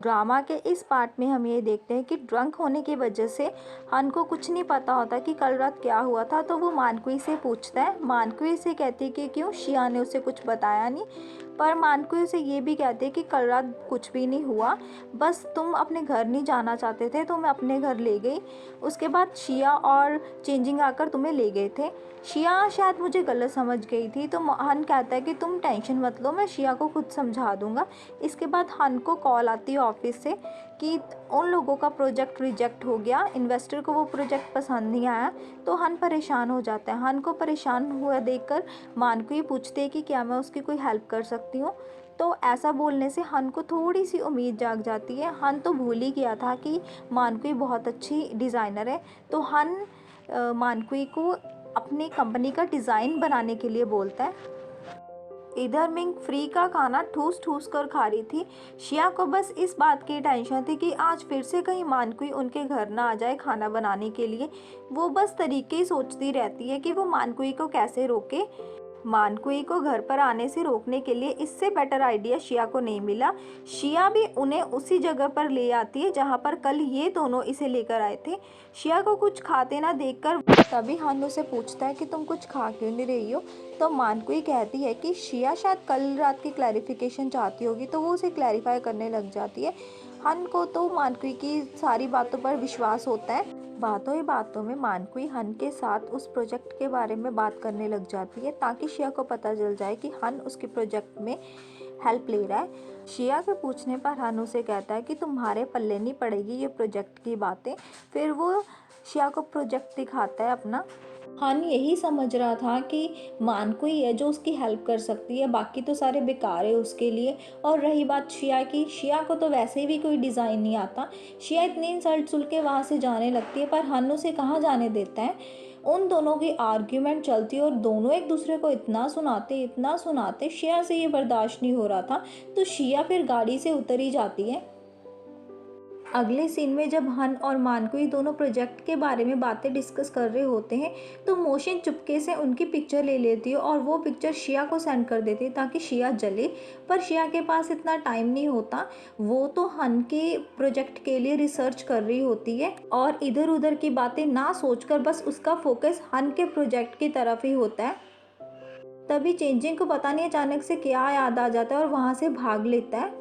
Drama के इस part में हम ये देखते हैं कि ड्रंक होने की वजह से हन को कुछ नहीं पता होता कि कल रात क्या हुआ था। तो वो मानकुई से पूछता है, मानकुई से कहती है कि क्यों शिया ने उसे कुछ बताया नहीं। पर मानकुई उसे ये भी कहती है कि कल रात कुछ भी नहीं हुआ, बस तुम अपने घर नहीं जाना चाहते थे तो मैं अपने घर ले गई। उसके बाद शिया और चेंजिंग आकर तुम्हें ले गए थे। शिया शायद मुझे गलत समझ गई थी। तो हन कहता है कि तुम टेंशन मत लो, मैं शिया को खुद समझा दूंगा। इसके बाद हन को कॉल आती है ऑफिस से कि उन लोगों का प्रोजेक्ट रिजेक्ट हो गया, इन्वेस्टर को वो प्रोजेक्ट पसंद नहीं आया। तो हन परेशान हो जाता है। हन को परेशान हुआ देखकर मानकुई पूछते हैं कि क्या मैं उसकी कोई हेल्प कर सकती हूँ। तो ऐसा बोलने से हन को थोड़ी सी उम्मीद जाग जाती है। हन तो भूल ही गया था कि मानकुई बहुत अच्छी डिज़ाइनर है। तो हन मानकुई को अपनी कंपनी का डिज़ाइन बनाने के लिए बोलता है। इधर मिंग फ्री का खाना ठूस ठूस कर खा रही थी। शिया को बस इस बात की टेंशन थी कि आज फिर से कहीं मानकुई उनके घर ना आ जाए खाना बनाने के लिए। वो बस तरीके ही सोचती रहती है कि वो मानकुई को कैसे रोके। मानकुई को घर पर आने से रोकने के लिए इससे बेटर आइडिया शिया को नहीं मिला। शिया भी उन्हें उसी जगह पर ले आती है जहाँ पर कल ये दोनों इसे लेकर आए थे। शिया को कुछ खाते ना देखकर तभी हानु से पूछता है कि तुम कुछ खा क्यों नहीं रही हो। तो मानकुई कहती है कि शिया शायद कल रात की क्लैरिफिकेशन चाहती होगी, तो वो उसे क्लैरिफाई करने लग जाती है। हन को तो मानकुई की सारी बातों पर विश्वास होता है। बातों ही बातों में मानकुई हन के साथ उस प्रोजेक्ट के बारे में बात करने लग जाती है ताकि शिया को पता चल जाए कि हन उसके प्रोजेक्ट में हेल्प ले रहा है। शिया के पूछने पर हन उसे कहता है कि तुम्हारे पल्ले नहीं पड़ेगी ये प्रोजेक्ट की बातें। फिर वो शिया को प्रोजेक्ट दिखाता है अपना। हन यही समझ रहा था कि मानकुई है जो उसकी हेल्प कर सकती है, बाकी तो सारे बेकार है उसके लिए। और रही बात शिया की, शिया को तो वैसे भी कोई डिज़ाइन नहीं आता। शिया इतनी इंसल्ट सुन के वहाँ से जाने लगती है, पर हन उसे कहाँ जाने देता है। उन दोनों की आर्ग्यूमेंट चलती है और दोनों एक दूसरे को इतना सुनाते शिया से ये बर्दाश्त नहीं हो रहा था। तो शिया फिर गाड़ी से उतर ही जाती है। अगले सीन में जब हन और मानकुई दोनों प्रोजेक्ट के बारे में बातें डिस्कस कर रहे होते हैं तो मोशिन चुपके से उनकी पिक्चर ले लेती है और वो पिक्चर शिया को सेंड कर देती है ताकि शिया जले। पर शिया के पास इतना टाइम नहीं होता, वो तो हन के प्रोजेक्ट के लिए रिसर्च कर रही होती है और इधर उधर की बातें ना सोचकर बस उसका फोकस हन के प्रोजेक्ट की तरफ ही होता है। तभी चेंजिंग को पता नहीं अचानक से क्या याद आ जाता है और वहाँ से भाग लेता है।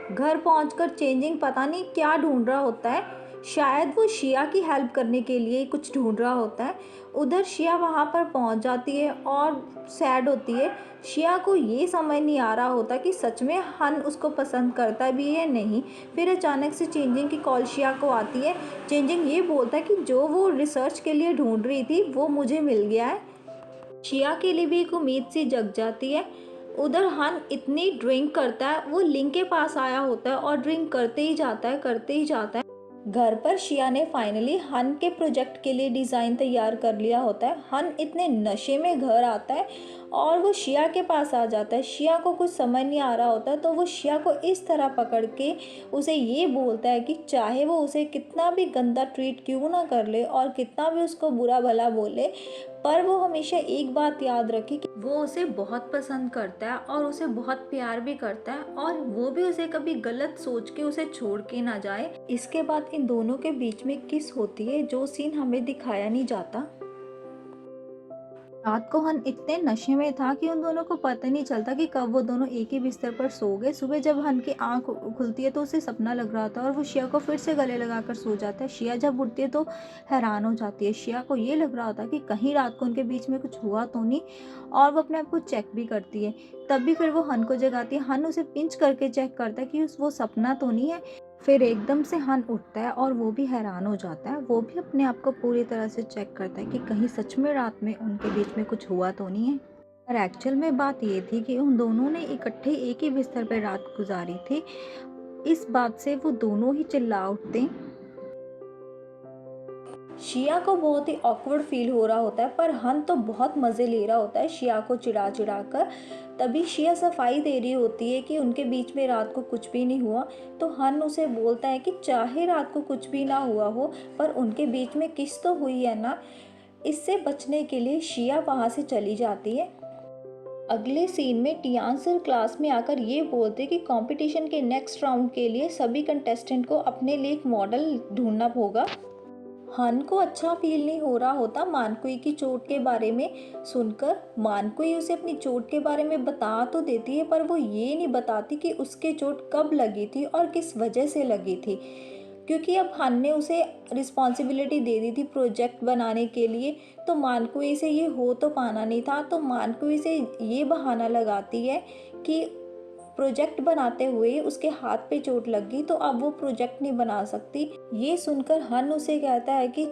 घर पहुंचकर चेंजिंग पता नहीं क्या ढूंढ रहा होता है, शायद वो शिया की हेल्प करने के लिए कुछ ढूंढ रहा होता है। उधर शिया वहां पर पहुंच जाती है और सैड होती है। शिया को ये समझ नहीं आ रहा होता कि सच में हन उसको पसंद करता भी है नहीं। फिर अचानक से चेंजिंग की कॉल शिया को आती है। चेंजिंग ये बोलता है कि जो वो रिसर्च के लिए ढूंढ रही थी वो मुझे मिल गया है। शिया के लिए भी एक उम्मीद सी जग जाती है। उधर हन इतनी ड्रिंक करता है, वो लिंग के पास आया होता है और ड्रिंक करते ही जाता है। घर पर शिया ने फाइनली हन के प्रोजेक्ट के लिए डिज़ाइन तैयार कर लिया होता है। हन इतने नशे में घर आता है और वो शिया के पास आ जाता है। शिया को कुछ समझ नहीं आ रहा होता तो वो शिया को इस तरह पकड़ के उसे ये बोलता है कि चाहे वो उसे कितना भी गंदा ट्रीट क्यों ना कर ले और कितना भी उसको बुरा भला बोले, पर वो हमेशा एक बात याद रखे कि वो उसे बहुत पसंद करता है और उसे बहुत प्यार भी करता है और वो भी उसे कभी गलत सोच के उसे छोड़ के ना जाए। इसके बाद इन दोनों के बीच में किस होती है जो सीन हमें दिखाया नहीं जाता। रात को हन इतने नशे में था कि उन दोनों को पता नहीं चलता कि कब वो दोनों एक ही बिस्तर पर सो गए। सुबह जब हन की आंख खुलती है तो उसे सपना लग रहा था और वो शिया को फिर से गले लगाकर सो जाता है। शिया जब उठती है तो हैरान हो जाती है। शिया को ये लग रहा था कि कहीं रात को उनके बीच में कुछ हुआ तो नहीं और वो अपने आप को चेक भी करती है। तभी फिर वो हन को जगाती है। हन उसे पिंच करके चेक करता है कि वो सपना तो नहीं है। फिर एकदम से हन उठता है और वो भी हैरान हो जाता है। वो भी अपने आप को पूरी तरह से चेक करता है कि कहीं सच में रात में उनके बीच में कुछ हुआ तो नहीं है। पर एक्चुअल में बात ये थी कि उन दोनों ने इकट्ठे एक ही बिस्तर पर रात गुजारी थी। इस बात से वो दोनों ही चिल्ला उठते। शिया को बहुत ही ऑकवर्ड फील हो रहा होता है पर हन तो बहुत मज़े ले रहा होता है शिया को चिढ़ा चिढ़ा कर। तभी शिया सफाई दे रही होती है कि उनके बीच में रात को कुछ भी नहीं हुआ। तो हन उसे बोलता है कि चाहे रात को कुछ भी ना हुआ हो पर उनके बीच में किस तो हुई है ना। इससे बचने के लिए शिया वहाँ से चली जाती है। अगले सीन में टियान सर क्लास में आकर ये बोलते कि कंपटीशन के नेक्स्ट राउंड के लिए सभी कंटेस्टेंट को अपने लिए एक मॉडल ढूंढना होगा। हन को अच्छा फील नहीं हो रहा होता मानकुई की चोट के बारे में सुनकर। मानकुई उसे अपनी चोट के बारे में बता तो देती है, पर वो ये नहीं बताती कि उसके चोट कब लगी थी और किस वजह से लगी थी, क्योंकि अब हन ने उसे रिस्पॉन्सिबिलिटी दे दी थी प्रोजेक्ट बनाने के लिए, तो मानकुई से ये हो तो पाना नहीं था। तो मानकुई से ये बहाना लगाती है कि प्रोजेक्ट बनाते हुए उसके हाथ पे चोट लग गई, तो अब वो प्रोजेक्ट नहीं बना सकती। ये सुनकर हन उसे कहता है कि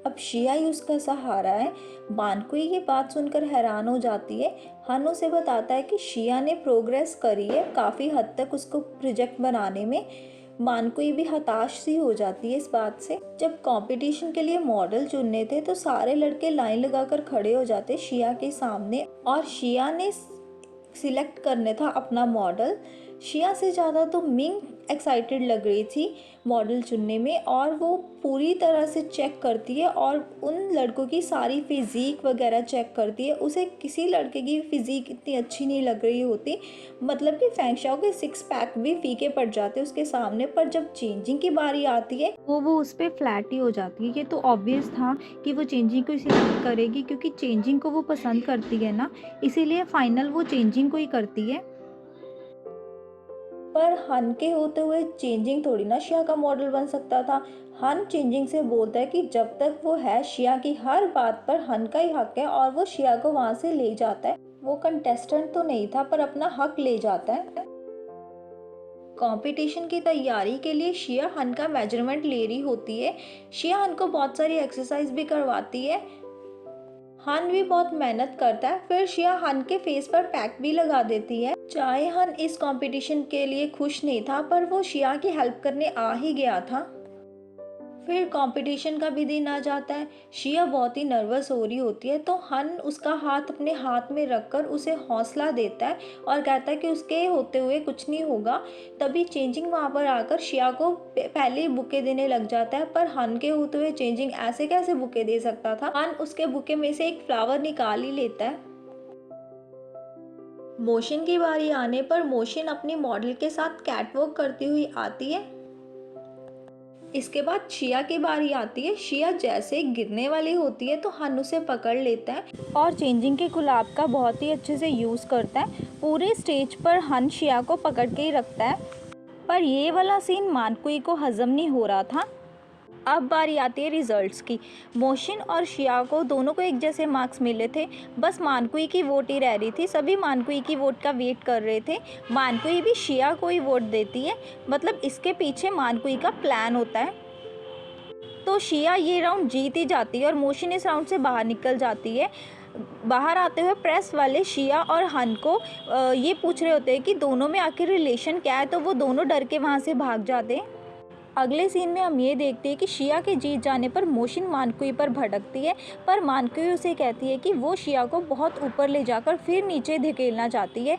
अब शिया ही उसका सहारा है। मानकुई ये बात सुनकर हैरान हो जाती है। हन उसे बताता है कि शिया ने प्रोग्रेस करी है काफ़ी हद तक उसको प्रोजेक्ट बनाने में। मानकुई भी हताश सी हो जाती है इस बात से। जब कंपटीशन के लिए मॉडल चुनने थे तो सारे लड़के लाइन लगाकर खड़े हो जाते शिया के सामने, और शिया ने सिलेक्ट करने था अपना मॉडल। शिया से ज़्यादा तो मिंग एक्साइटेड लग रही थी मॉडल चुनने में, और वो पूरी तरह से चेक करती है और उन लड़कों की सारी फिज़ीक वगैरह चेक करती है। उसे किसी लड़के की फ़िज़ीक इतनी अच्छी नहीं लग रही होती, मतलब कि फैंगशाओ के 6 पैक भी फीके पड़ जाते उसके सामने। पर जब चेंजिंग की बारी आती है वो उस पर फ्लैट ही हो जाती है। ये तो ऑब्वियस था कि वो चेंजिंग को सिलेक्ट करेगी, क्योंकि चेंजिंग को वो पसंद करती है ना, इसीलिए फाइनल वो चेंजिंग को ही करती है। पर हन के होते हुए चेंजिंग थोड़ी ना शिया का मॉडल बन सकता था। हन चेंजिंग से बोलता है कि जब तक वो है शिया की हर बात पर हन का ही हक है, और वो शिया को वहां से ले जाता है। वो कंटेस्टेंट तो नहीं था पर अपना हक ले जाता है। कंपटीशन की तैयारी के लिए शिया हन का मेजरमेंट ले रही होती है। शिया हन को बहुत सारी एक्सरसाइज भी करवाती है। हन भी बहुत मेहनत करता है। फिर शिया हन के फेस पर पैक भी लगा देती है। चाहे हन इस कंपटीशन के लिए खुश नहीं था, पर वो शिया की हेल्प करने आ ही गया था। फिर कंपटीशन का भी दिन आ जाता है। शिया बहुत ही नर्वस हो रही होती है, तो हन उसका हाथ अपने हाथ में रखकर उसे हौसला देता है और कहता है कि उसके होते हुए कुछ नहीं होगा। तभी चेंजिंग वहाँ पर आकर शिया को पहले ही बुके देने लग जाता है, पर हन के होते हुए चेंजिंग ऐसे कैसे बुके दे सकता था। हन उसके बुके में से एक फ्लावर निकाल ही लेता है। मोशन की बारी आने पर मोशन अपनी मॉडल के साथ कैटवॉक करती हुई आती है। इसके बाद शिया की बारी आती है। शिया जैसे गिरने वाली होती है तो हन उसे पकड़ लेता है और चेंजिंग के गुलाब का बहुत ही अच्छे से यूज़ करता है। पूरे स्टेज पर हन शिया को पकड़ के ही रखता है, पर ये वाला सीन मानकुई को हजम नहीं हो रहा था। अब बारी आती है रिजल्ट्स की। मोशिन और शिया को दोनों को एक जैसे मार्क्स मिले थे, बस मानकुई की वोट ही रह रही थी। सभी मानकुई की वोट का वेट कर रहे थे। मानकुई भी शिया को ही वोट देती है, मतलब इसके पीछे मानकुई का प्लान होता है। तो शिया ये राउंड जीत ही जाती है और मोशिन इस राउंड से बाहर निकल जाती है। बाहर आते हुए प्रेस वाले शिया और हन को ये पूछ रहे होते हैं कि दोनों में आखिर रिलेशन क्या है, तो वो दोनों डर के वहाँ से भाग जाते हैं। अगले सीन में हम ये देखते हैं कि शिया के जीत जाने पर मोशिन मानकुई पर भड़कती है, पर मानकुई उसे कहती है कि वो शिया को बहुत ऊपर ले जाकर फिर नीचे धकेलना चाहती है।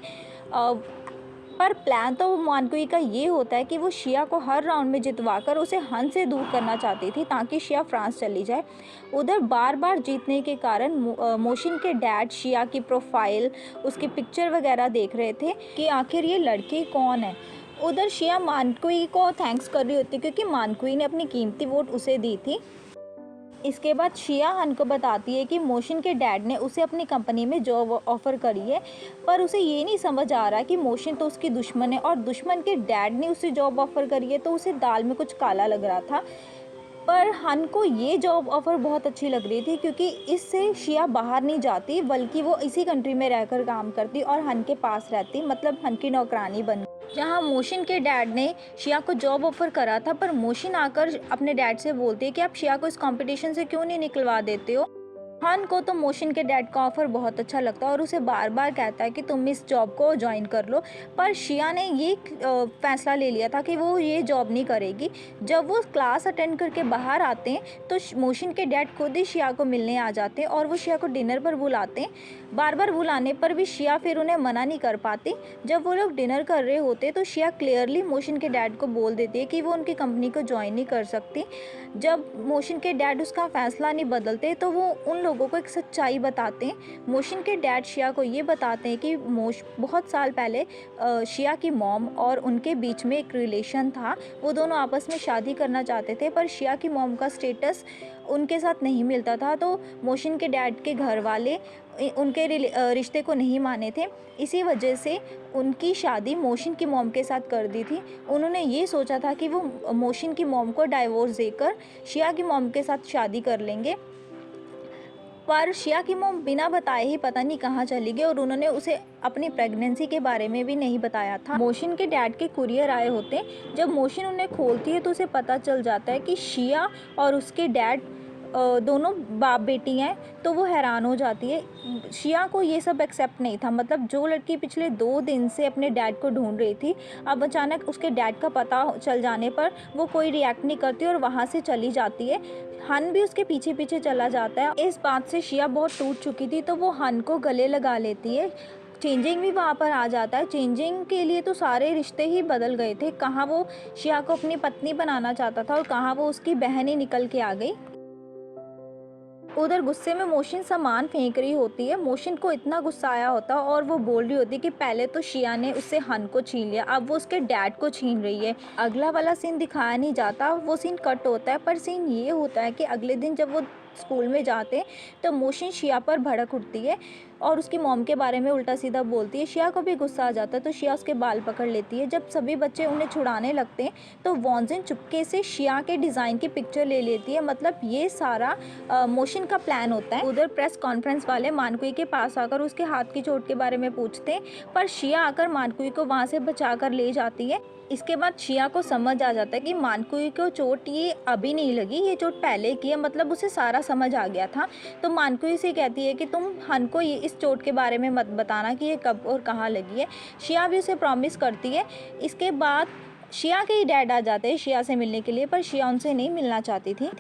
पर प्लान तो मानकुई का ये होता है कि वो शिया को हर राउंड में जितवाकर उसे हन से दूर करना चाहती थी, ताकि शिया फ्रांस चली जाए। उधर बार बार जीतने के कारण मोशिन के डैड शिया की प्रोफाइल, उसकी पिक्चर वगैरह देख रहे थे कि आखिर ये लड़की कौन है। उधर शिया मानकुई को थैंक्स कर रही होती क्योंकि मानकुई ने अपनी कीमती वोट उसे दी थी। इसके बाद शिया हन को बताती है कि मोशिन के डैड ने उसे अपनी कंपनी में जॉब ऑफ़र करी है, पर उसे ये नहीं समझ आ रहा कि मोशिन तो उसकी दुश्मन है और दुश्मन के डैड ने उसे जॉब ऑफ़र करी है, तो उसे दाल में कुछ काला लग रहा था। पर हन को ये जॉब ऑफ़र बहुत अच्छी लग रही थी, क्योंकि इससे शिया बाहर नहीं जाती बल्कि वो इसी कंट्री में रहकर काम करती और हन के पास रहती, मतलब हन की नौकरानी बन। जहाँ मोशिन के डैड ने शिया को जॉब ऑफ़र करा था, पर मोशिन आकर अपने डैड से बोलती है कि आप शिया को इस कंपटीशन से क्यों नहीं निकलवा देते हो। हन को तो मोशिन के डैड का ऑफ़र बहुत अच्छा लगता है और उसे बार बार कहता है कि तुम इस जॉब को ज्वाइन कर लो, पर शिया ने ये फ़ैसला ले लिया था कि वो ये जॉब नहीं करेगी। जब वो क्लास अटेंड करके बाहर आते हैं तो मोशिन के डैड खुद ही शिया को मिलने आ जाते हैं और वो शिया को डिनर पर बुलाते हैं। बार बार बुलाने पर भी शिया फिर उन्हें मना नहीं कर पाती। जब वो लोग डिनर कर रहे होते तो शिया क्लियरली मोशिन के डैड को बोल देती है कि वो उनकी कंपनी को ज्वाइन नहीं कर सकती। जब मोशिन के डैड उसका फ़ैसला नहीं बदलते तो वो उन लोगों को एक सच्चाई बताते हैं। मोशिन के डैड शिया को ये बताते हैं कि बहुत साल पहले शिया की मॉम और उनके बीच में एक रिलेशन था। वो दोनों आपस में शादी करना चाहते थे, पर शिया की मॉम का स्टेटस उनके साथ नहीं मिलता था, तो मोशिन के डैड के घर वाले उनके रिश्ते को नहीं माने थे। इसी वजह से उनकी शादी मोशिन की मॉम के साथ कर दी थी। उन्होंने ये सोचा था कि वो मोशिन की मॉम को डाइवोर्स देकर शिया की मॉम के साथ शादी कर लेंगे, पर शिया की मॉम बिना बताए ही पता नहीं कहाँ चली गई और उन्होंने उसे अपनी प्रेगनेंसी के बारे में भी नहीं बताया था। मोशिन के डैड के कुरियर आए होते, जब मोशिन उन्हें खोलती है तो उसे पता चल जाता है कि शिया और उसके डैड दोनों बाप बेटी हैं। तो वो हैरान हो जाती है। शिया को ये सब एक्सेप्ट नहीं था, मतलब जो लड़की पिछले 2 दिन से अपने डैड को ढूंढ रही थी, अब अचानक उसके डैड का पता चल जाने पर वो कोई रिएक्ट नहीं करती और वहाँ से चली जाती है। हन भी उसके पीछे पीछे चला जाता है। इस बात से शिया बहुत टूट चुकी थी, तो वो हन को गले लगा लेती है। चेंजिंग भी वहाँ पर आ जाता है। चेंजिंग के लिए तो सारे रिश्ते ही बदल गए थे। कहाँ वो शिया को अपनी पत्नी बनाना चाहता था और कहाँ वो उसकी बहन ही निकल के आ गई। उधर गुस्से में मोशिन सामान फेंक रही होती है। मोशिन को इतना गुस्सा आया होता है और वो बोल रही होती है कि पहले तो शिया ने उससे हन को छीन लिया, अब वो उसके डैड को छीन रही है। अगला वाला सीन दिखाया नहीं जाता, वो सीन कट होता है, पर सीन ये होता है कि अगले दिन जब वो स्कूल में जाते हैं तो मोशिन शिया पर भड़क उठती है और उसकी मॉम के बारे में उल्टा सीधा बोलती है। शिया को भी गुस्सा आ जाता है, तो शिया उसके बाल पकड़ लेती है। जब सभी बच्चे उन्हें छुड़ाने लगते हैं तो वॉन्जिन चुपके से शिया के डिज़ाइन की पिक्चर ले लेती है। मतलब ये सारा मोशिन का प्लान होता है। उधर प्रेस कॉन्फ्रेंस वाले मानकुई के पास आकर उसके हाथ की चोट के बारे में पूछते हैं, पर शिया आकर मानकुई को वहाँ से बचा कर ले जाती है। इसके बाद शिया को समझ आ जाता है कि मानकुई को चोट ये अभी नहीं लगी, ये चोट पहले की है। मतलब उसे सारा समझ आ गया था। तो मानकुई से कहती है कि तुम हन को ये इस चोट के बारे में मत बताना कि ये कब और कहाँ लगी है। शिया भी उसे प्रॉमिस करती है। इसके बाद शिया के ही डैड आ जाते हैं शिया से मिलने के लिए, पर शिया उनसे नहीं मिलना चाहती थी।